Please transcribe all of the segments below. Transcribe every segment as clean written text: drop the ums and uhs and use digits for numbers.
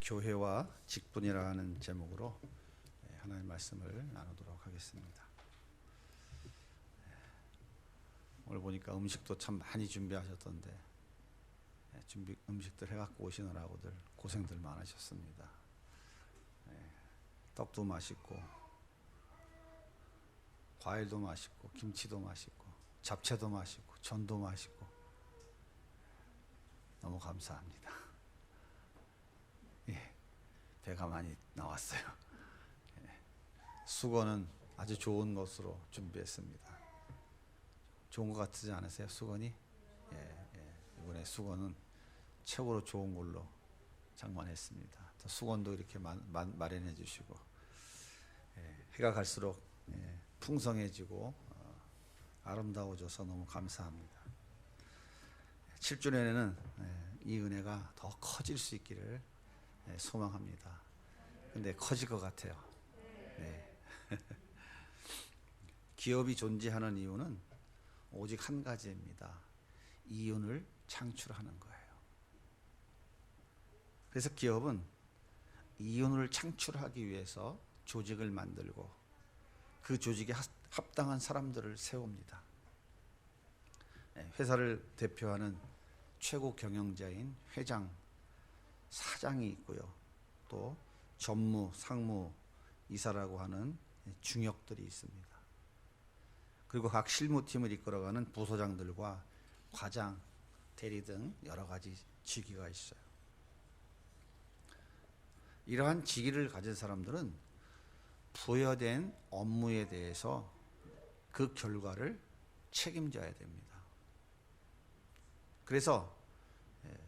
교회와 직분이라는 제목으로 하나님의 말씀을 나누도록 하겠습니다. 오늘 보니까 음식도 참 많이 준비하셨던데 음식들 해갖고 오시느라고들 고생들 많으셨습니다. 떡도 맛있고 과일도 맛있고 김치도 맛있고 잡채도 맛있고 전도 맛있고 너무 감사합니다. 배가 많이 나왔어요. 수건은 아주 좋은 것으로 준비했습니다. 좋은 것 같지 않으세요? 수건이? 이번에 수건은 최고로 좋은 걸로 장만했습니다. 또 수건도 이렇게 마련해 주시고 해가 갈수록 풍성해지고 아름다워져서 너무 감사합니다. 7주년에는 이 은혜가 더 커질 수 있기를 소망합니다. 근데 커질 것 같아요. 기업이 존재하는 이유는 오직 한 가지입니다. 이윤을 창출하는 거예요. 그래서 기업은 이윤을 창출하기 위해서 조직을 만들고 그 조직에 합당한 사람들을 세웁니다. 회사를 대표하는 최고 경영자인 회장, 사장이 있고요. 또 전무, 상무, 이사라고 하는 중역들이 있습니다. 그리고 각 실무팀을 이끌어가는 부서장들과 과장, 대리 등 여러 가지 직위가 있어요. 이러한 직위를 가진 사람들은 부여된 업무에 대해서 그 결과를 책임져야 됩니다. 그래서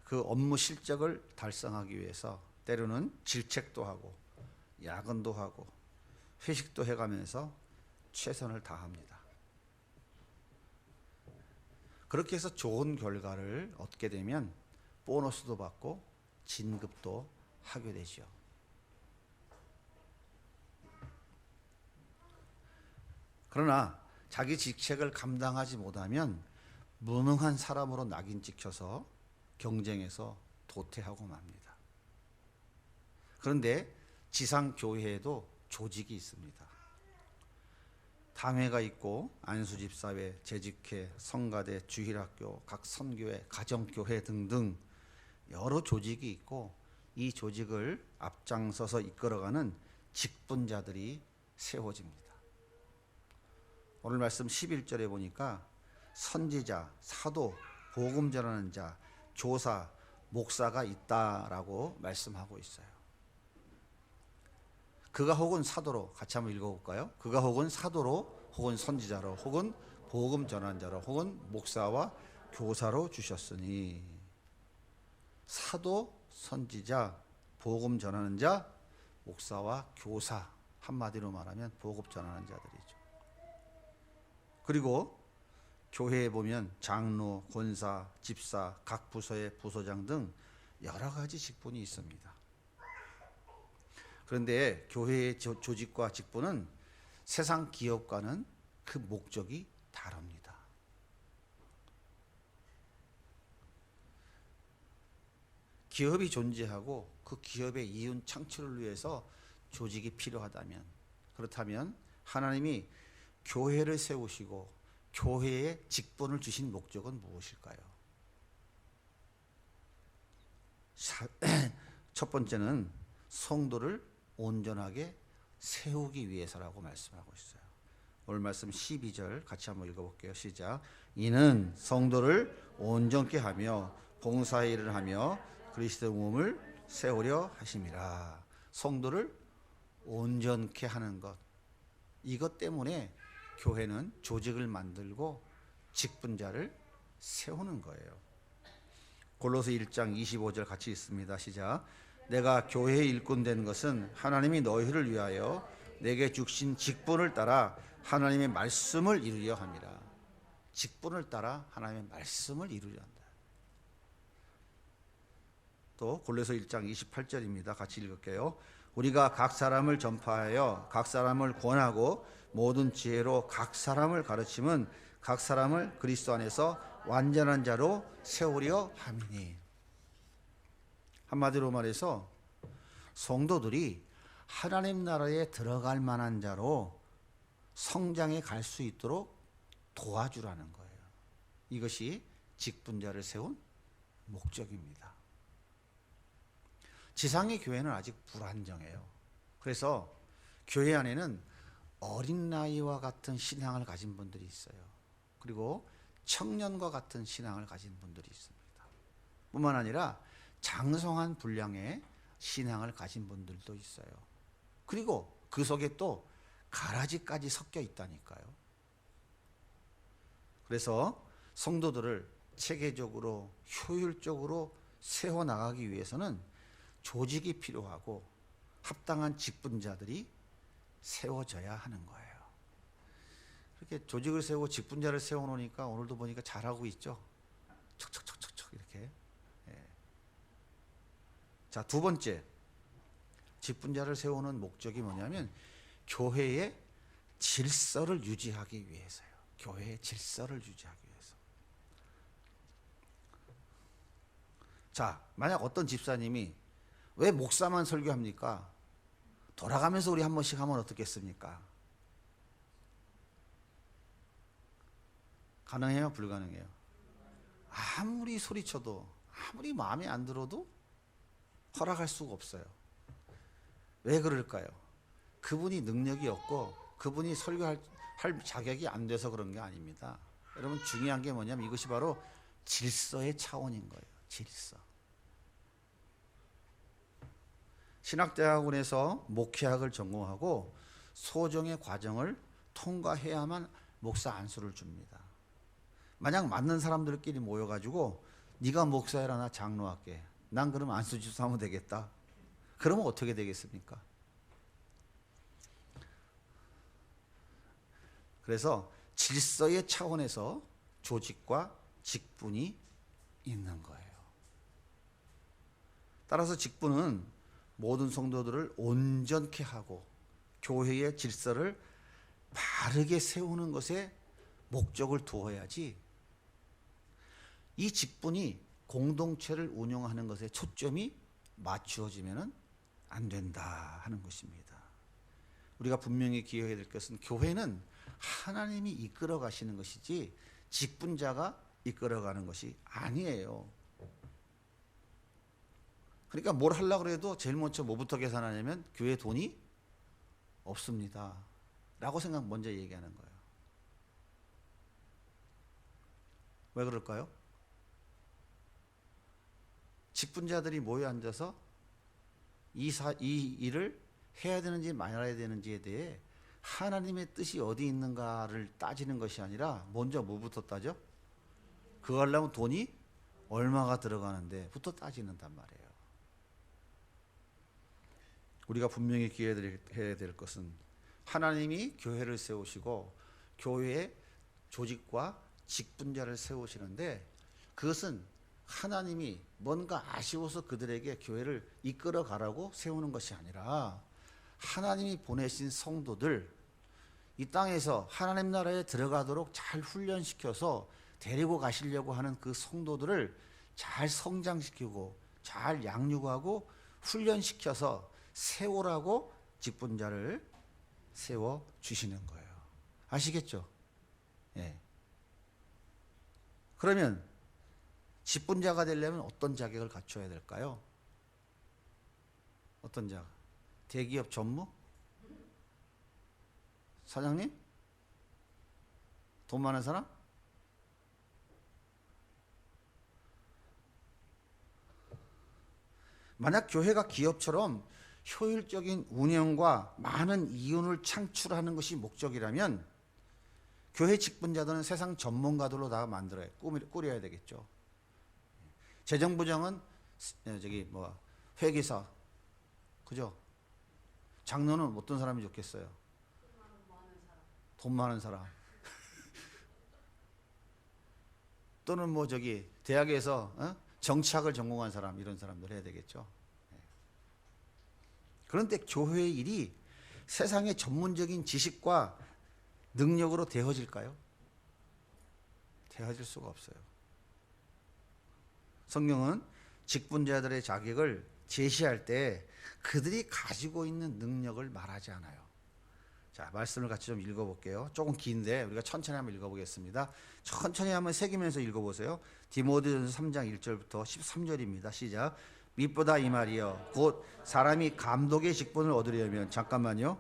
그 업무 실적을 달성하기 위해서 때로는 질책도 하고 야근도 하고 회식도 해가면서 최선을 다합니다. 그렇게 해서 좋은 결과를 얻게 되면 보너스도 받고 진급도 하게 되죠. 그러나 자기 직책을 감당하지 못하면 무능한 사람으로 낙인 찍혀서 경쟁에서 도태하고 맙니다. 그런데 지상교회에도 조직이 있습니다. 당회가 있고 안수집사회, 재직회, 성가대, 주일학교, 각 선교회, 가정교회 등등 여러 조직이 있고 이 조직을 앞장서서 이끌어가는 직분자들이 세워집니다. 오늘 말씀 11절에 보니까 선지자, 사도, 복음 전하는 자, 조사, 목사가 있다라고 말씀하고 있어요. 그가 혹은 사도로, 같이 한번 읽어볼까요? 그가 혹은 사도로, 혹은 선지자로, 혹은 복음 전하는 자로, 혹은 목사와 교사로 주셨으니. 사도, 선지자, 복음 전하는 자, 목사와 교사, 한마디로 말하면 복음 전하는 자들이죠. 그리고 교회에 보면 장로, 권사, 집사, 각 부서의 부서장 등 여러 가지 직분이 있습니다. 그런데 교회의 조직과 직분은 세상 기업과는 그 목적이 다릅니다. 기업이 존재하고 그 기업의 이윤 창출을 위해서 조직이 필요하다면, 그렇다면 하나님이 교회를 세우시고 교회에 직분을 주신 목적은 무엇일까요? 첫 번째는 성도를 온전하게 세우기 위해서라고 말씀하고 있어요. 오늘 말씀 12절 같이 한번 읽어볼게요. 시작. 이는 성도를 온전케 하며 봉사의 일을 하며 그리스도의 몸을 세우려 하심이라. 성도를 온전케 하는 것, 이것 때문에 교회는 조직을 만들고 직분자를 세우는 거예요. 골로새 1장 25절 같이 읽습니다. 시작. 내가 교회의 일꾼 된 것은 하나님이 너희를 위하여 내게 주신 직분을 따라 하나님의 말씀을 이루려 함이라. 직분을 따라 하나님의 말씀을 이루려 한다. 또 골로새 1장 28절입니다. 같이 읽을게요. 우리가 각 사람을 전파하여 각 사람을 권하고 모든 지혜로 각 사람을 가르침은 각 사람을 그리스도 안에서 완전한 자로 세우려 함이니. 한마디로 말해서 성도들이 하나님 나라에 들어갈 만한 자로 성장해 갈 수 있도록 도와주라는 거예요. 이것이 직분자를 세운 목적입니다. 지상의 교회는 아직 불안정해요. 그래서 교회 안에는 어린 나이와 같은 신앙을 가진 분들이 있어요. 그리고 청년과 같은 신앙을 가진 분들이 있습니다. 뿐만 아니라 장성한 분량의 신앙을 가진 분들도 있어요. 그리고 그 속에 또 가라지까지 섞여 있다니까요. 그래서 성도들을 체계적으로 효율적으로 세워나가기 위해서는 조직이 필요하고 합당한 직분자들이 세워져야 하는 거예요. 이렇게 조직을 세우고 직분자를 세워놓으니까 오늘도 보니까 잘하고 있죠. 척척척척척 이렇게. 예. 자, 두 번째 직분자를 세우는 목적이 뭐냐면 교회의 질서를 유지하기 위해서요. 교회의 질서를 유지하기 위해서. 자, 만약 어떤 집사님이 왜 목사만 설교합니까? 돌아가면서 우리 한 번씩 하면 어떻겠습니까? 가능해요? 불가능해요? 아무리 소리쳐도 아무리 마음에 안 들어도 허락할 수가 없어요. 왜 그럴까요? 그분이 능력이 없고 그분이 설교할 자격이 안 돼서 그런 게 아닙니다. 여러분 중요한 게 뭐냐면 이것이 바로 질서의 차원인 거예요. 질서. 신학대학원에서 목회학을 전공하고 소정의 과정을 통과해야만 목사 안수를 줍니다. 만약 맞는 사람들끼리 모여가지고 네가 목사해라 나 장로할게. 난 그럼 안수 주사하면 되겠다. 그러면 어떻게 되겠습니까? 그래서 질서의 차원에서 조직과 직분이 있는 거예요. 따라서 직분은 모든 성도들을 온전케 하고 교회의 질서를 바르게 세우는 것에 목적을 두어야지 이 직분이 공동체를 운영하는 것에 초점이 맞추어지면 안 된다 하는 것입니다. 우리가 분명히 기억해야 될 것은 교회는 하나님이 이끌어 가시는 것이지 직분자가 이끌어 가는 것이 아니에요. 그러니까 뭘 하려고 해도 제일 먼저 뭐부터 계산하냐면 교회 돈이 없습니다 라고 생각 먼저 얘기하는 거예요. 왜 그럴까요? 직분자들이 모여 앉아서 이 일을 해야 되는지 말아야 되는지에 대해 하나님의 뜻이 어디 있는가를 따지는 것이 아니라 먼저 뭐부터 따져? 그거 하려면 돈이 얼마가 들어가는데부터 따지는단 말이에요. 우리가 분명히 기억해야 될 것은 하나님이 교회를 세우시고 교회의 조직과 직분자를 세우시는데 그것은 하나님이 뭔가 아쉬워서 그들에게 교회를 이끌어 가라고 세우는 것이 아니라 하나님이 보내신 성도들 이 땅에서 하나님 나라에 들어가도록 잘 훈련시켜서 데리고 가시려고 하는 그 성도들을 잘 성장시키고 잘 양육하고 훈련시켜서 세우라고 직분자를 세워 주시는 거예요. 아시겠죠? 예. 그러면 직분자가 되려면 어떤 자격을 갖춰야 될까요? 어떤 자격? 대기업 전무? 사장님? 돈 많은 사람? 만약 교회가 기업처럼 효율적인 운영과 많은 이윤을 창출하는 것이 목적이라면 교회 직분자들은 세상 전문가들로 다 만들어야 꾸려야 되겠죠. 재정부장은 회계사, 그죠? 장로는 어떤 사람이 좋겠어요? 돈 많은 사람. 또는 대학에서 정치학을 전공한 사람, 이런 사람들 해야 되겠죠. 그런데 교회의 일이 세상의 전문적인 지식과 능력으로 되어질까요? 되어질 수가 없어요. 성경은 직분자들의 자격을 제시할 때 그들이 가지고 있는 능력을 말하지 않아요. 자, 말씀을 같이 좀 읽어볼게요. 조금 긴데 우리가 천천히 한번 읽어보겠습니다. 천천히 한번 새기면서 읽어보세요. 디모데전서 3장 1절부터 13절입니다. 시작. 밑보다 이 말이여 곧 사람이 감독의 직분을 얻으려면, 잠깐만요.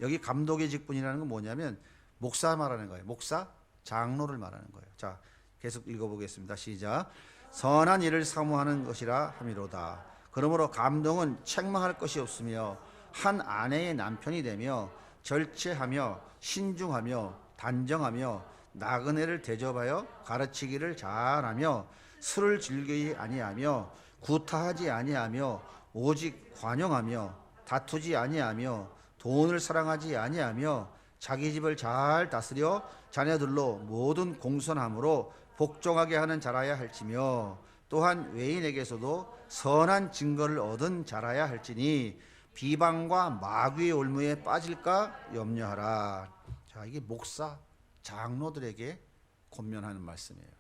여기 감독의 직분이라는 건 뭐냐면 목사 말하는 거예요. 목사, 장로를 말하는 거예요. 자, 계속 읽어보겠습니다. 시작. 선한 일을 사모하는 것이라 함이로다. 그러므로 감독은 책망할 것이 없으며 한 아내의 남편이 되며 절제하며 신중하며 단정하며 나그네를 대접하여 가르치기를 잘하며 술을 즐기지 아니하며 구타하지 아니하며 오직 관용하며 다투지 아니하며 돈을 사랑하지 아니하며 자기 집을 잘 다스려 자녀들로 모든 공손함으로 복종하게 하는 자라야 할지며 또한 외인에게서도 선한 증거를 얻은 자라야 할지니 비방과 마귀의 올무에 빠질까 염려하라. 자, 이게 목사, 장로들에게 권면하는 말씀이에요.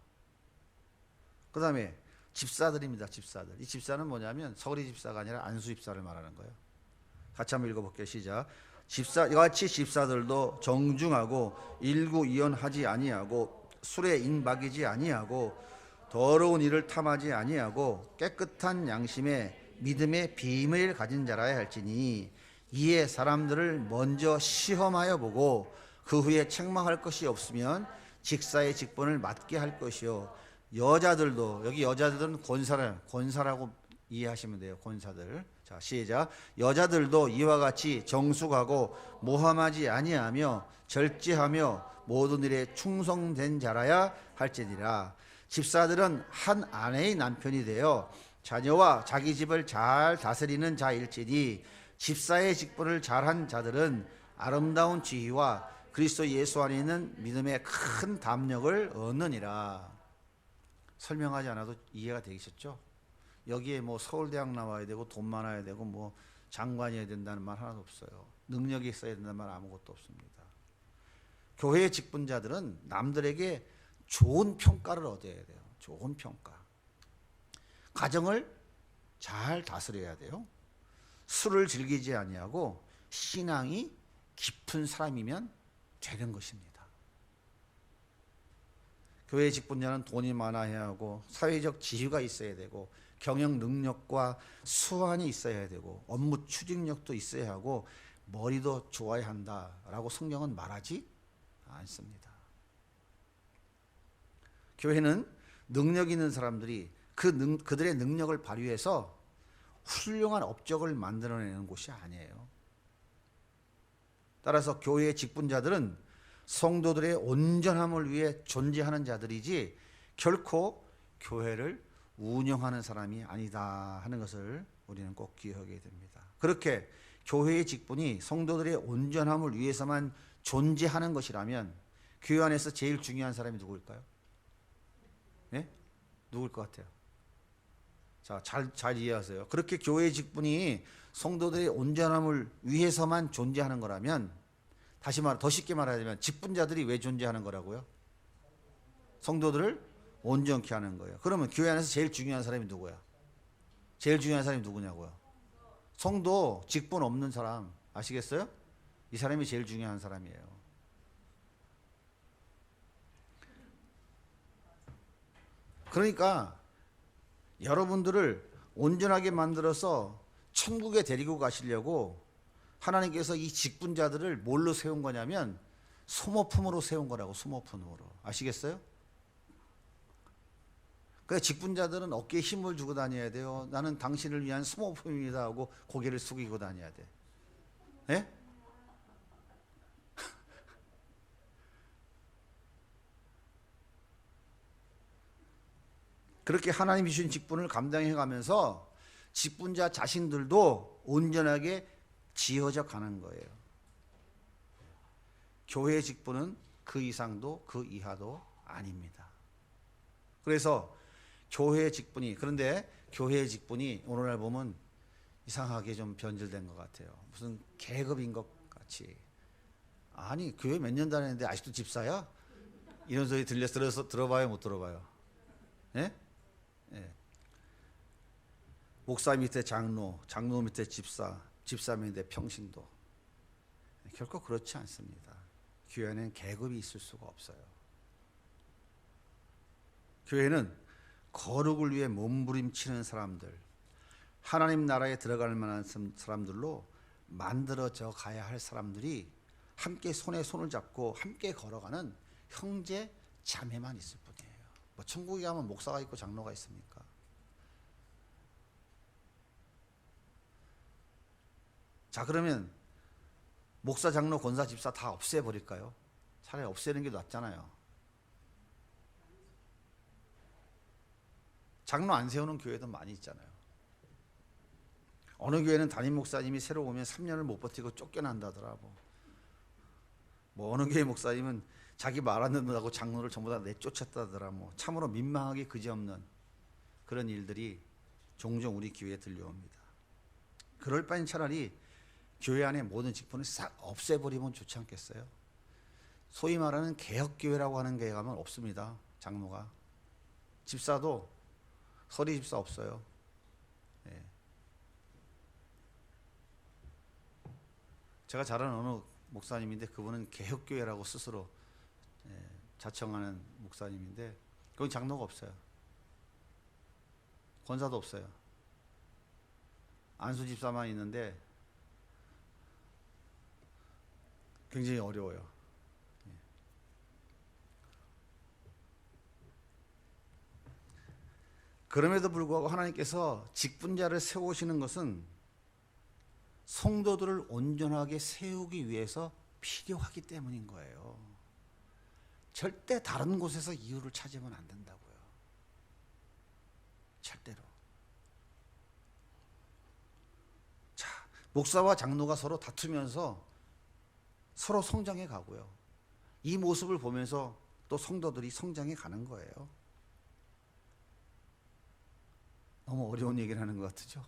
그 다음에 집사들입니다. 집사들. 이 집사는 뭐냐면 서리 집사가 아니라 안수 집사를 말하는 거예요. 같이 한번 읽어볼게요. 시작. 이같이 집사들도 정중하고 일구이연하지 아니하고 술에 인박이지 아니하고 더러운 일을 탐하지 아니하고 깨끗한 양심에 믿음의 비밀을 가진 자라야 할지니 이에 사람들을 먼저 시험하여 보고 그 후에 책망할 것이 없으면 직사의 직분을 맡게 할 것이요. 여자들도, 여기 여자들은 권사라고 이해하시면 돼요. 권사들. 자, 시작. 여자들도 이와 같이 정숙하고 모함하지 아니하며 절제하며 모든 일에 충성된 자라야 할지니라. 집사들은 한 아내의 남편이 되어 자녀와 자기 집을 잘 다스리는 자일지니 집사의 직분을 잘한 자들은 아름다운 지위와 그리스도 예수 안에 있는 믿음의 큰 담력을 얻느니라. 설명하지 않아도 이해가 되시죠? 여기에 뭐 서울대학 나와야 되고 돈 많아야 되고 뭐 장관이어야 된다는 말 하나도 없어요. 능력이 있어야 된다는 말 아무것도 없습니다. 교회의 직분자들은 남들에게 좋은 평가를 얻어야 돼요. 좋은 평가. 가정을 잘 다스려야 돼요. 술을 즐기지 아니하고 신앙이 깊은 사람이면 되는 것입니다. 교회 직분자는 돈이 많아야 하고 사회적 지위가 있어야 되고 경영 능력과 수완이 있어야 되고 업무 추진력도 있어야 하고 머리도 좋아야 한다라고 성경은 말하지 않습니다. 교회는 능력 있는 사람들이 그들의 능력을 발휘해서 훌륭한 업적을 만들어내는 곳이 아니에요. 따라서 교회의 직분자들은 성도들의 온전함을 위해 존재하는 자들이지 결코 교회를 운영하는 사람이 아니다 하는 것을 우리는 꼭 기억하게 됩니다. 그렇게 교회의 직분이 성도들의 온전함을 위해서만 존재하는 것이라면 교회 안에서 제일 중요한 사람이 누구일까요? 네? 누구일 것 같아요? 자, 잘 이해하세요. 그렇게 교회의 직분이 성도들의 온전함을 위해서만 존재하는 거라면, 다시 더 쉽게 말하자면 직분자들이 왜 존재하는 거라고요? 성도들을 온전케 하는 거예요. 그러면 교회 안에서 제일 중요한 사람이 누구야? 제일 중요한 사람이 누구냐고요? 성도 직분 없는 사람 아시겠어요? 이 사람이 제일 중요한 사람이에요. 그러니까 여러분들을 온전하게 만들어서 천국에 데리고 가시려고 하나님께서 이 직분자들을 뭘로 세운 거냐면 소모품으로 세운 거라고. 소모품으로. 아시겠어요? 그래서 직분자들은 어깨에 힘을 주고 다녀야 돼요. 나는 당신을 위한 소모품입니다 하고 고개를 숙이고 다녀야 돼. 예? 그렇게 하나님이 주신 직분을 감당해 가면서 직분자 자신들도 온전하게 지어져 가는 거예요. 교회의 직분은 그 이상도 그 이하도 아닙니다. 그래서 교회의 직분이, 그런데 교회의 직분이 오늘날 보면 이상하게 좀 변질된 것 같아요. 무슨 계급인 것 같이. 아니, 교회 몇 년 다녔는데 아직도 집사야? 이런 소리 들어봐요, 못 들어봐요? 예? 예. 목사 밑에 장로, 장로 밑에 집사, 집사 밑에 평신도. 결코 그렇지 않습니다. 교회는 계급이 있을 수가 없어요. 교회는 거룩을 위해 몸부림치는 사람들, 하나님 나라에 들어갈 만한 사람들로 만들어져 가야 할 사람들이 함께 손에 손을 잡고 함께 걸어가는 형제 자매만 있을 뿐이에요. 뭐 천국에 가면 목사가 있고 장로가 있습니까? 자, 그러면 목사, 장로, 권사, 집사 다 없애버릴까요? 차라리 없애는 게 낫잖아요. 장로 안 세우는 교회도 많이 있잖아요. 어느 교회는 담임 목사님이 새로 오면 3년을 못 버티고 쫓겨난다더라. 뭐 어느 교회 목사님은 자기 말 안 듣는다고 장로를 전부 다 내쫓았다더라. 참으로 민망하기 그지없는 그런 일들이 종종 우리 교회에 들려옵니다. 그럴 바엔 차라리 교회 안에 모든 직분을 싹 없애버리면 좋지 않겠어요? 소위 말하는 개혁교회라고 하는 교회 가면 없습니다. 장로가. 집사도 서리 집사 없어요. 예. 제가 잘 아는 어느 목사님인데 그분은 개혁교회라고 스스로 자청하는 목사님인데 거기 장로가 없어요. 권사도 없어요. 안수 집사만 있는데 굉장히 어려워요. 그럼에도 불구하고 하나님께서 직분자를 세우시는 것은 성도들을 온전하게 세우기 위해서 필요하기 때문인 거예요. 절대 다른 곳에서 이유를 찾으면 안 된다고요. 절대로. 자, 목사와 장로가 서로 다투면서 서로 성장해 가고요. 이 모습을 보면서 또 성도들이 성장해 가는 거예요. 너무 어려운 얘기를 하는 것 같죠?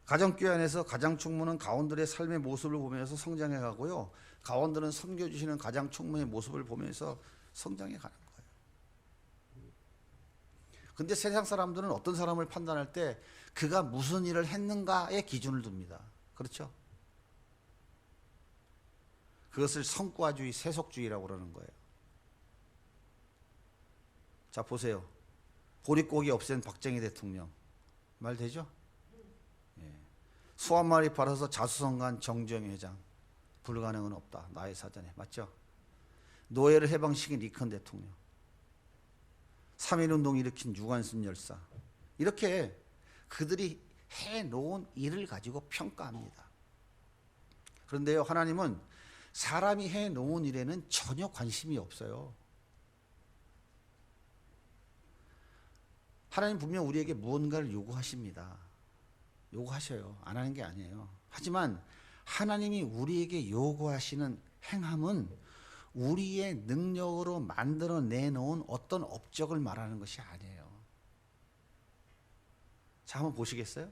가정교회 안에서 가장 충무는 가원들의 삶의 모습을 보면서 성장해 가고요. 가원들은 섬겨주시는 가장 충무의 모습을 보면서 성장해 가는 거예요. 근데 세상 사람들은 어떤 사람을 판단할 때 그가 무슨 일을 했는가에 기준을 둡니다. 그렇죠? 그것을 성과주의, 세속주의라고 그러는 거예요. 자, 보세요. 보릿고기 없앤 박정희 대통령. 말 되죠? 수 한 마리 팔아서 자수성가한 정주영 회장. 불가능은 없다. 나의 사전에. 맞죠? 노예를 해방시킨 리컨 대통령. 3.1운동 일으킨 유관순 열사. 이렇게 그들이 해놓은 일을 가지고 평가합니다. 그런데요, 하나님은 사람이 해놓은 일에는 전혀 관심이 없어요. 하나님 분명 우리에게 무언가를 요구하십니다. 요구하셔요. 안 하는 게 아니에요. 하지만 하나님이 우리에게 요구하시는 행함은 우리의 능력으로 만들어 내놓은 어떤 업적을 말하는 것이 아니에요. 자, 한번 보시겠어요?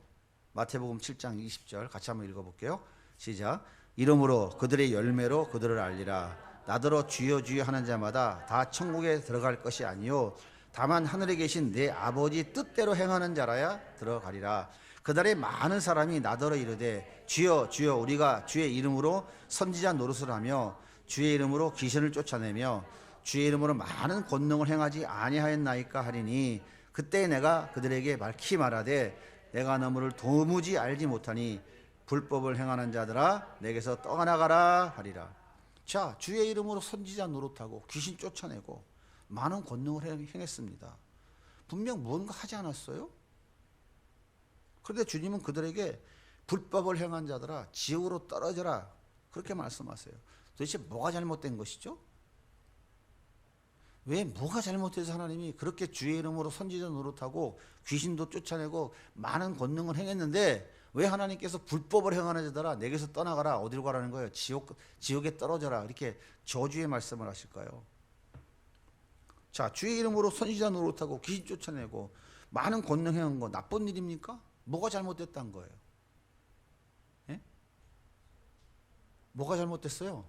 마태복음 7장 20절 같이 한번 읽어볼게요. 시작. 이러므로 그들의 열매로 그들을 알리라. 나더러 주여 주여 하는 자마다 다 천국에 들어갈 것이 아니요 다만 하늘에 계신 내 아버지 뜻대로 행하는 자라야 들어가리라. 그날에 많은 사람이 나더러 이르되 주여 주여 우리가 주의 이름으로 선지자 노릇을 하며 주의 이름으로 귀신을 쫓아내며 주의 이름으로 많은 권능을 행하지 아니하였나이까 하리니 그때 내가 그들에게 밝히 말하되 내가 너무를 도무지 알지 못하니 불법을 행하는 자들아 내게서 떠나가라 하리라. 자, 주의 이름으로 선지자 노릇하고 귀신 쫓아내고 많은 권능을 행했습니다. 분명 무언가 하지 않았어요? 그런데 주님은 그들에게 불법을 행한 자들아 지옥으로 떨어져라 그렇게 말씀하세요. 도대체 뭐가 잘못된 것이죠? 왜 뭐가 잘못해서 하나님이 그렇게 주의 이름으로 선지자 노릇하고 귀신도 쫓아내고 많은 권능을 행했는데 왜 하나님께서 불법을 행하는 자들아 내게서 떠나가라 어디로 가라는 거예요? 지옥에 떨어져라 이렇게 저주의 말씀을 하실까요? 자, 주의 이름으로 선지자 노릇하고 귀신 쫓아내고 많은 권능 행한 거 나쁜 일입니까? 뭐가 잘못됐다는 거예요? 예? 뭐가 잘못됐어요?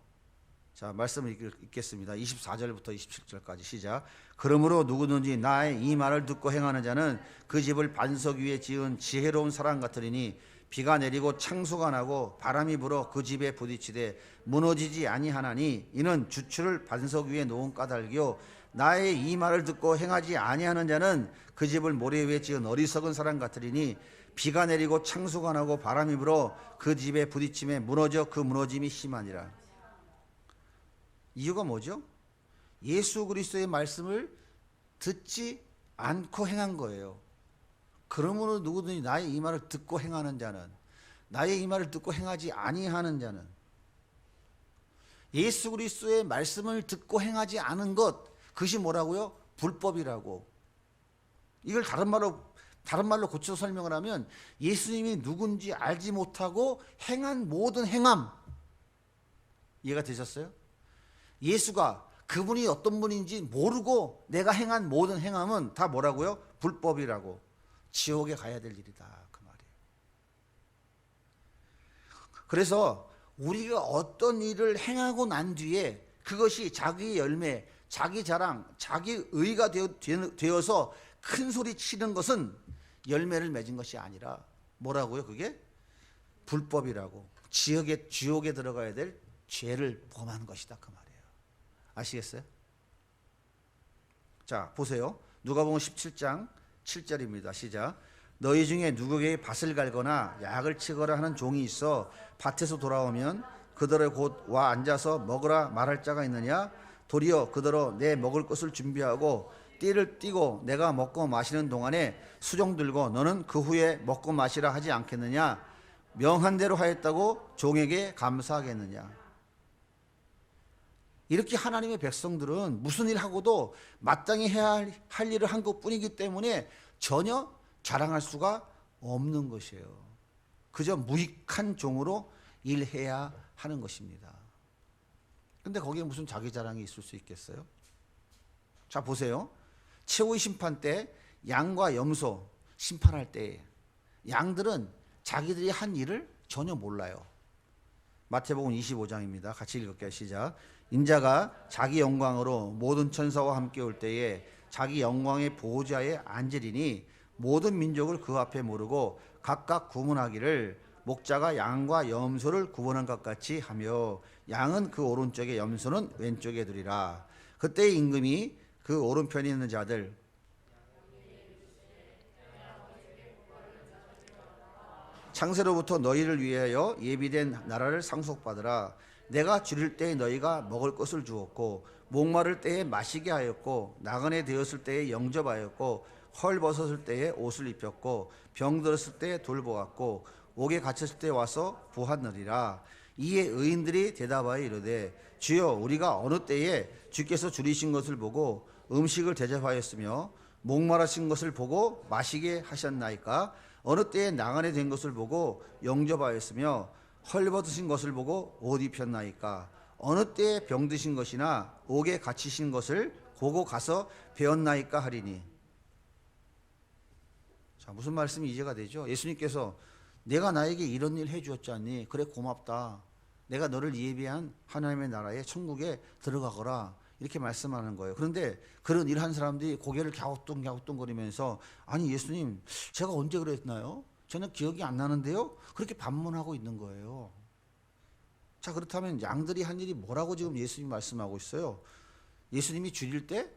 자, 말씀을 읽겠습니다. 24절부터 27절까지 시작. 그러므로 누구든지 나의 이 말을 듣고 행하는 자는 그 집을 반석 위에 지은 지혜로운 사람 같으리니 비가 내리고 창수가 나고 바람이 불어 그 집에 부딪히되 무너지지 아니하나니 이는 주추를 반석 위에 놓은 까닭이요 나의 이 말을 듣고 행하지 아니하는 자는 그 집을 모래 위에 지은 어리석은 사람 같으리니 비가 내리고 창수가 나고 바람이 불어 그 집에 부딪힘에 무너져 그 무너짐이 심하니라. 이유가 뭐죠? 예수 그리스도의 말씀을 듣지 않고 행한 거예요. 그러므로 누구든지 나의 이 말을 듣고 행하는 자는, 나의 이 말을 듣고 행하지 아니하는 자는, 예수 그리스도의 말씀을 듣고 행하지 않은 것, 그것이 뭐라고요? 불법이라고. 이걸 다른 말로 고쳐 설명을 하면 예수님이 누군지 알지 못하고 행한 모든 행함. 이해가 되셨어요? 예수가 그분이 어떤 분인지 모르고 내가 행한 모든 행함은 다 뭐라고요? 불법이라고. 지옥에 가야 될 일이다, 그 말이에요. 그래서 우리가 어떤 일을 행하고 난 뒤에 그것이 자기 열매, 자기 자랑, 자기 의가 되어서 큰 소리 치는 것은 열매를 맺은 것이 아니라 뭐라고요? 그게 불법이라고. 지옥에 들어가야 될 죄를 범한 것이다, 그 말이에요. 아시겠어요? 자, 보세요. 누가복음 17장 7절입니다. 시작. 너희 중에 누구에게 밭을 갈거나 약을 치거나 하는 종이 있어 밭에서 돌아오면 그들의 곧 와 앉아서 먹으라 말할 자가 있느냐? 도리어 그들어 내 먹을 것을 준비하고 띠를 띠고 내가 먹고 마시는 동안에 수종 들고 너는 그 후에 먹고 마시라 하지 않겠느냐? 명한 대로 하였다고 종에게 감사하겠느냐? 이렇게 하나님의 백성들은 무슨 일 하고도 마땅히 해야 할 일을 한 것뿐이기 때문에 전혀 자랑할 수가 없는 것이에요. 그저 무익한 종으로 일해야 하는 것입니다. 근데 거기에 무슨 자기 자랑이 있을 수 있겠어요? 자, 보세요. 최후의 심판 때 양과 염소 심판할 때 양들은 자기들이 한 일을 전혀 몰라요. 마태복음 25장입니다. 같이 읽을게요. 시작. 인자가 자기 영광으로 모든 천사와 함께 올 때에 자기 영광의 보호자에 앉으리니 모든 민족을 그 앞에 모르고 각각 구분하기를 목자가 양과 염소를 구분한 것 같이 하며 양은 그 오른쪽에 염소는 왼쪽에 두리라. 그때의 임금이 그 오른편에 있는 자들 창세로부터 너희를 위하여 예비된 나라를 상속받으라. 내가 줄일 때에 너희가 먹을 것을 주었고 목마를 때에 마시게 하였고 나그네 되었을 때에 영접하였고 헐벗었을 때에 옷을 입혔고 병들었을 때에 돌보았고 옥에 갇혔을 때 와서 부하느리라. 이에 의인들이 대답하여 이르되 주여 우리가 어느 때에 주께서 줄이신 것을 보고 음식을 대접하였으며 목마르신 것을 보고 마시게 하셨나이까? 어느 때에 나그네 된 것을 보고 영접하였으며 헐벗으신 것을 보고 옷 입혔나이까? 어느 때에 병드신 것이나 옥에 갇히신 것을 보고 가서 배웠나이까 하리니. 자, 무슨 말씀이 이해가 되죠? 예수님께서 내가 나에게 이런 일 해주었지 않니? 그래, 고맙다. 내가 너를 예비한 하나님의 나라에 천국에 들어가거라. 이렇게 말씀하는 거예요. 그런데 그런 일한 사람들이 고개를 갸우뚱갸우뚱거리면서 아니 예수님 제가 언제 그랬나요? 저는 기억이 안 나는데요? 그렇게 반문하고 있는 거예요. 자, 그렇다면 양들이 한 일이 뭐라고 지금 예수님이 말씀하고 있어요? 예수님이 줄일 때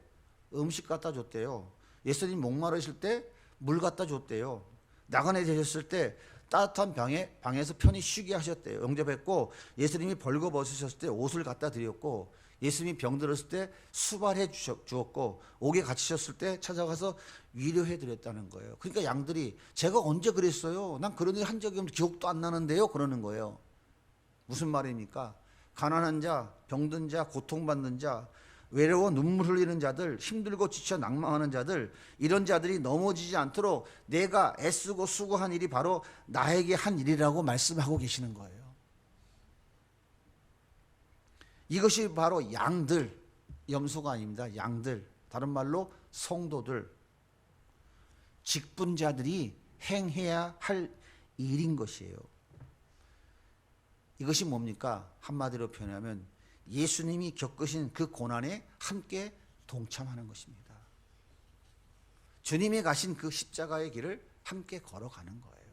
음식 갖다 줬대요. 예수님 목마르실 때 물 갖다 줬대요. 나그네 되셨을 때 따뜻한 방에서 편히 쉬게 하셨대요. 영접했고 예수님이 벌거벗으셨을 때 옷을 갖다 드렸고 예수님이 병들었을 때 수발해 주었고 옥에 갇히셨을 때 찾아가서 위로해 드렸다는 거예요. 그러니까 양들이 제가 언제 그랬어요? 난 그런 일 한 적이 없는데 기억도 안 나는데요? 그러는 거예요. 무슨 말입니까? 가난한 자, 병든 자, 고통받는 자, 외로워 눈물 흘리는 자들, 힘들고 지쳐 낭망하는 자들, 이런 자들이 넘어지지 않도록 내가 애쓰고 수고한 일이 바로 나에게 한 일이라고 말씀하고 계시는 거예요. 이것이 바로 양들, 염소가 아닙니다. 양들, 다른 말로 성도들, 직분자들이 행해야 할 일인 것이에요. 이것이 뭡니까? 한마디로 표현하면 예수님이 겪으신 그 고난에 함께 동참하는 것입니다. 주님이 가신 그 십자가의 길을 함께 걸어가는 거예요.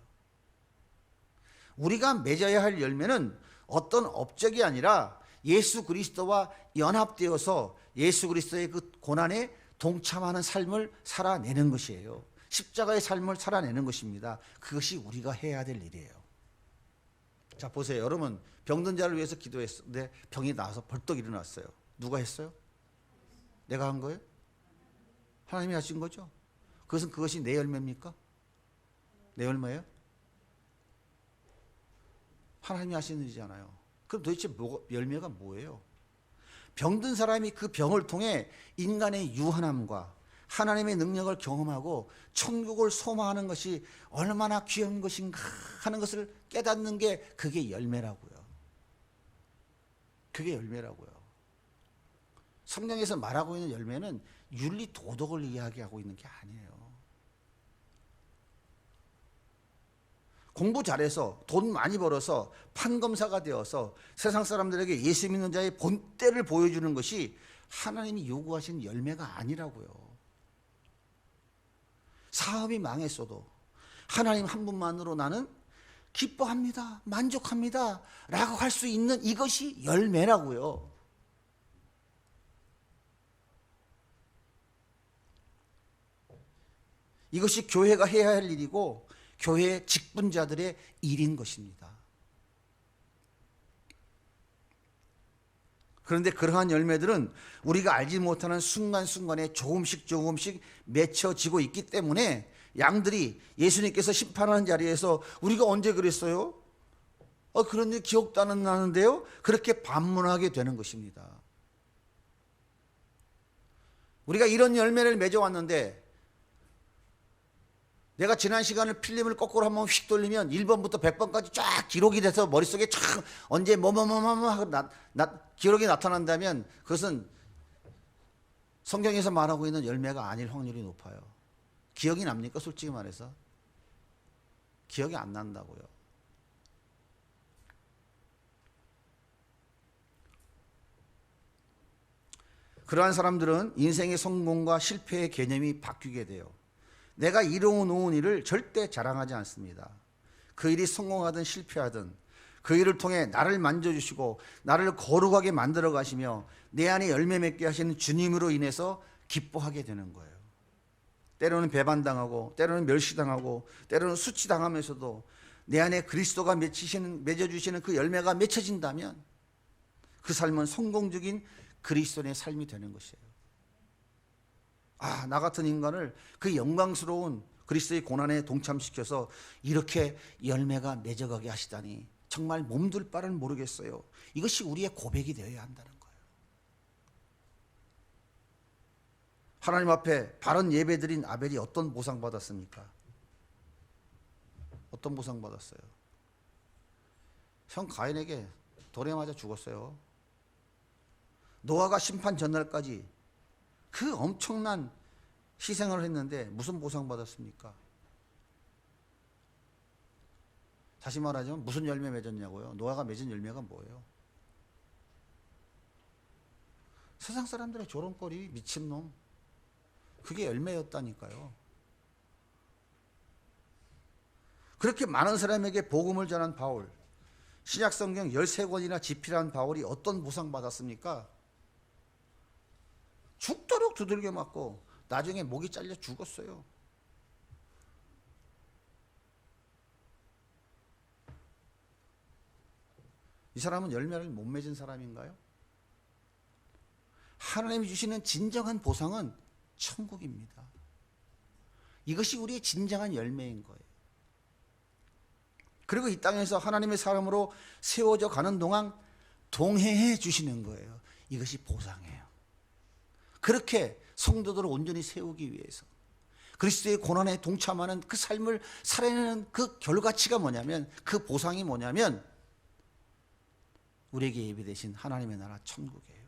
우리가 맺어야 할 열매는 어떤 업적이 아니라 예수 그리스도와 연합되어서 예수 그리스도의 그 고난에 동참하는 삶을 살아내는 것이에요. 십자가의 삶을 살아내는 것입니다. 그것이 우리가 해야 될 일이에요. 자, 보세요. 여러분, 병든 자를 위해서 기도했는데 병이 나와서 벌떡 일어났어요. 누가 했어요? 내가 한 거예요? 하나님이 하신 거죠? 그것이 내 열매입니까? 내 열매예요? 하나님이 하시는 일이잖아요. 그럼 도대체 열매가 뭐예요? 병든 사람이 그 병을 통해 인간의 유한함과 하나님의 능력을 경험하고 천국을 소망하는 것이 얼마나 귀한 것인가 하는 것을 깨닫는 게 그게 열매라고요. 그게 열매라고요. 성경에서 말하고 있는 열매는 윤리 도덕을 이야기하고 있는 게 아니에요. 공부 잘해서 돈 많이 벌어서 판검사가 되어서 세상 사람들에게 예수 믿는 자의 본때를 보여주는 것이 하나님이 요구하신 열매가 아니라고요. 사업이 망했어도 하나님 한 분만으로 나는 기뻐합니다, 만족합니다 라고 할 수 있는 이것이 열매라고요. 이것이 교회가 해야 할 일이고 교회의 직분자들의 일인 것입니다. 그런데 그러한 열매들은 우리가 알지 못하는 순간순간에 조금씩 맺혀지고 있기 때문에 양들이 예수님께서 심판하는 자리에서 우리가 언제 그랬어요? 그런 일 기억도 안 나는데요? 그렇게 반문하게 되는 것입니다. 우리가 이런 열매를 맺어왔는데 내가 지난 시간을 필름을 거꾸로 한번 휙 돌리면 1번부터 100번까지 쫙 기록이 돼서 머릿속에 쫙 언제 하고 기록이 나타난다면 그것은 성경에서 말하고 있는 열매가 아닐 확률이 높아요. 기억이 납니까? 솔직히 말해서 기억이 안 난다고요. 그러한 사람들은 인생의 성공과 실패의 개념이 바뀌게 돼요. 내가 이루어 놓은 일을 절대 자랑하지 않습니다. 그 일이 성공하든 실패하든 그 일을 통해 나를 만져주시고 나를 거룩하게 만들어 가시며 내 안에 열매 맺게 하시는 주님으로 인해서 기뻐하게 되는 거예요. 때로는 배반당하고 때로는 멸시당하고 때로는 수치당하면서도 내 안에 그리스도가 맺어주시는 그 열매가 맺혀진다면 그 삶은 성공적인 그리스도인의 삶이 되는 것이에요. 나 같은 인간을 그 영광스러운 그리스도의 고난에 동참시켜서 이렇게 열매가 맺어가게 하시다니 정말 몸둘 바를 모르겠어요. 이것이 우리의 고백이 되어야 한다는 거예요. 하나님 앞에 바른 예배 드린 아벨이 어떤 보상 받았습니까? 어떤 보상 받았어요? 형 가인에게 돌에 맞아 죽었어요. 노아가 심판 전날까지 그 엄청난 희생을 했는데 무슨 보상 받았습니까? 다시 말하자면 무슨 열매 맺었냐고요? 노아가 맺은 열매가 뭐예요? 세상 사람들의 조롱거리, 미친놈, 그게 열매였다니까요. 그렇게 많은 사람에게 복음을 전한 바울, 신약성경 13권이나 집필한 바울이 어떤 보상 받았습니까? 죽도록 두들겨 맞고 나중에 목이 잘려 죽었어요. 이 사람은 열매를 못 맺은 사람인가요? 하나님이 주시는 진정한 보상은 천국입니다. 이것이 우리의 진정한 열매인 거예요. 그리고 이 땅에서 하나님의 사람으로 세워져 가는 동안 동행해 주시는 거예요. 이것이 보상이에요. 그렇게 성도들을 온전히 세우기 위해서 그리스도의 고난에 동참하는 그 삶을 살아내는 그 결과치가 뭐냐면, 그 보상이 뭐냐면 우리에게 예비되신 하나님의 나라 천국이에요.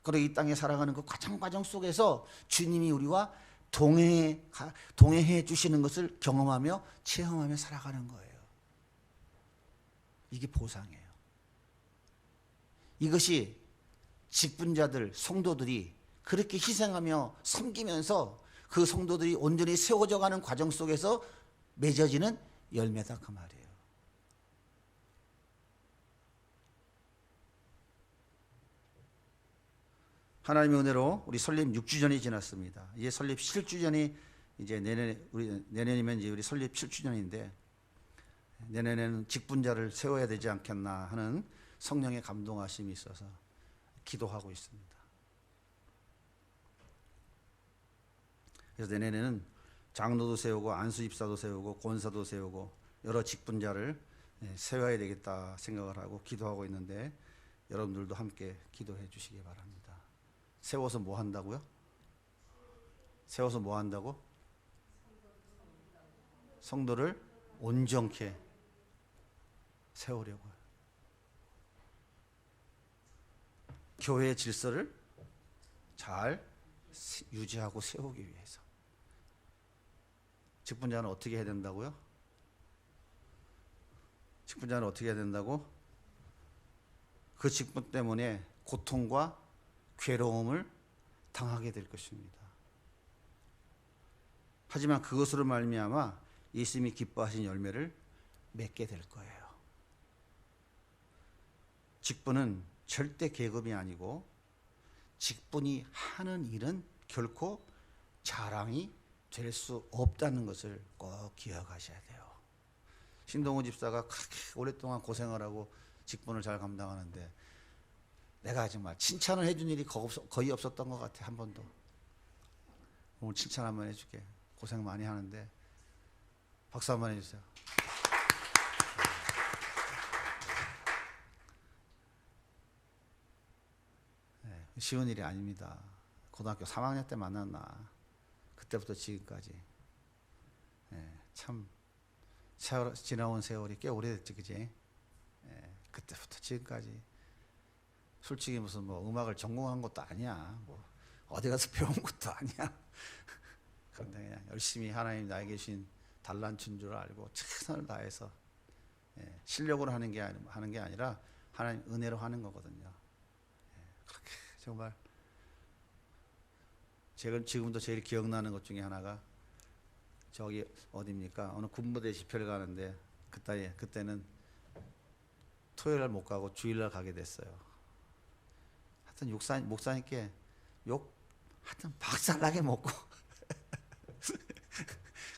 그리고 이 땅에 살아가는 그 과정 속에서 주님이 우리와 동행해 주시는 것을 경험하며 체험하며 살아가는 거예요. 이게 보상이에요. 이것이 직분자들, 성도들이 그렇게 희생하며 섬기면서 그 성도들이 온전히 세워져 가는 과정 속에서 맺어지는 열매다 그 말이에요. 하나님의 은혜로 우리 설립 6주년이 지났습니다. 이제 설립 7주년이 이제 내년이면 이제 우리 설립 7주년인데 내년에는 직분자를 세워야 되지 않겠나 하는 성령의 감동하심이 있어서 기도하고 있습니다. 그래서 내년에는 장로도 세우고 안수집사도 세우고 권사도 세우고 여러 직분자를 세워야 되겠다 생각을 하고 기도하고 있는데 여러분들도 함께 기도해 주시기 바랍니다. 세워서 뭐 한다고요? 세워서 뭐 한다고? 성도를 온전케 세우려고요. 교회의 질서를 잘 유지하고 세우기 위해서. 직분자는 어떻게 해야 된다고요? 직분자는 어떻게 해야 된다고? 그 직분 때문에 고통과 괴로움을 당하게 될 것입니다. 하지만 그것으로 말미암아 예수님이 기뻐하신 열매를 맺게 될 거예요. 직분은 절대 계급이 아니고 직분이 하는 일은 결코 자랑이 될 수 없다는 것을 꼭 기억하셔야 돼요. 신동호 집사가 그렇게 오랫동안 고생을 하고 직분을 잘 감당하는데 내가 정말 칭찬을 해준 일이 거의 없었던 것 같아. 한 번도. 오늘 칭찬 한번 해줄게. 고생 많이 하는데 박수 한번 해주세요. 네, 쉬운 일이 아닙니다. 고등학교 3학년 때 만났나 그때부터 지금까지 참 지나온 세월이 꽤 오래됐지, 그지? 그때부터 지금까지 솔직히 무슨 뭐 음악을 전공한 것도 아니야. 뭐 어디 가서 배운 것도 아니야. 그런데 그냥 열심히 하나님 나에게 주신 달란트인 줄 알고 최선을 다해서 실력으로 하는 게 아니라 하나님 은혜로 하는 거거든요. 그렇게 정말 제가 지금도 제일 기억나는 것 중에 하나가 저기 어디입니까? 어느 군부대 집회를 가는데 그때는 토요일날 못 가고 주일날 가게 됐어요. 하여튼 목사님께 욕 하여튼 박살나게 먹고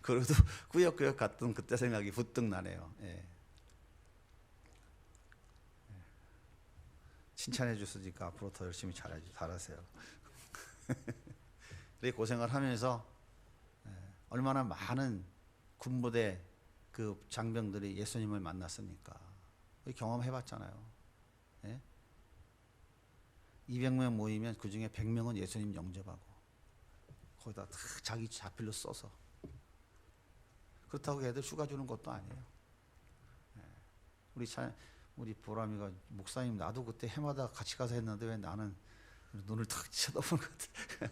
그래도 꾸역꾸역 갔던 그때 생각이 부뜩 나네요. 칭찬해 주시니까 앞으로 더 열심히 잘하세요. 이렇게 고생을 하면서 얼마나 많은 군부대 그 장병들이 예수님을 만났습니까? 경험해봤잖아요. 200명 모이면 그 중에 100명은 예수님 영접하고 거기다 자기 자필로 써서 그렇다고 애들 휴가 주는 것도 아니에요. 우리 보람이가 목사님 나도 그때 해마다 같이 가서 했는데 왜 나는 눈을 탁 쳐다보는 것 같아.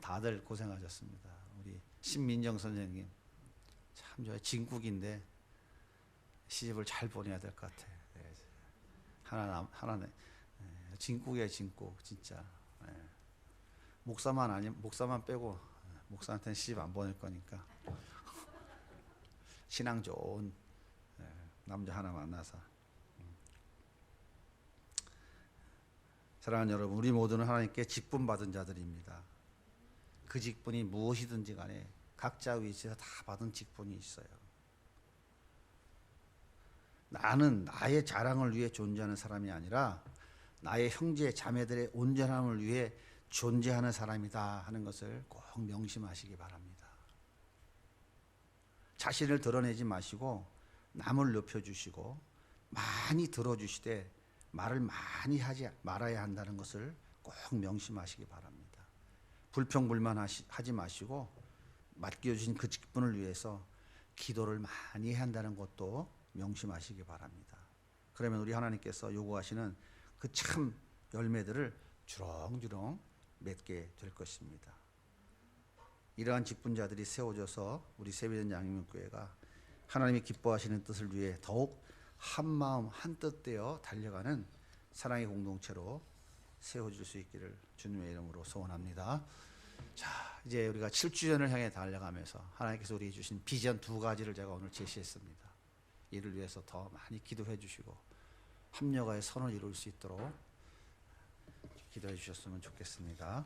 다들 고생하셨습니다. 우리 신민정 선생님 참 좋아요. 진국인데 시집을 잘 보내야 될 것 같아. 하나네. 진국이야 진국 진짜. 목사만 빼고 목사한테는 시집 안 보낼 거니까 신앙 좋은 남자 하나 만나서. 사랑하는 여러분, 우리 모두는 하나님께 직분 받은 자들입니다. 그 직분이 무엇이든지 간에 각자 위치에서 다 받은 직분이 있어요. 나는 나의 자랑을 위해 존재하는 사람이 아니라 나의 형제 자매들의 온전함을 위해 존재하는 사람이다 하는 것을 꼭 명심하시기 바랍니다. 자신을 드러내지 마시고 남을 높여주시고 많이 들어주시되 말을 많이 하지 말아야 한다는 것을 꼭 명심하시기 바랍니다. 불평불만하지 마시고 맡겨주신 그 직분을 위해서 기도를 많이 해야 한다는 것도 명심하시기 바랍니다. 그러면 우리 하나님께서 요구하시는 그 참 열매들을 주렁주렁 맺게 될 것입니다. 이러한 직분자들이 세워져서 우리 세비전 양육교회가 하나님이 기뻐하시는 뜻을 위해 더욱 한 마음 한 뜻 되어 달려가는 사랑의 공동체로 세워질 수 있기를 주님의 이름으로 소원합니다. 자, 이제 우리가 7주년을 향해 달려가면서 하나님께서 우리에게 주신 비전 2가지를 제가 오늘 제시했습니다. 이를 위해서 더 많이 기도해 주시고 합력하여 선을 이룰 수 있도록 기도해 주셨으면 좋겠습니다.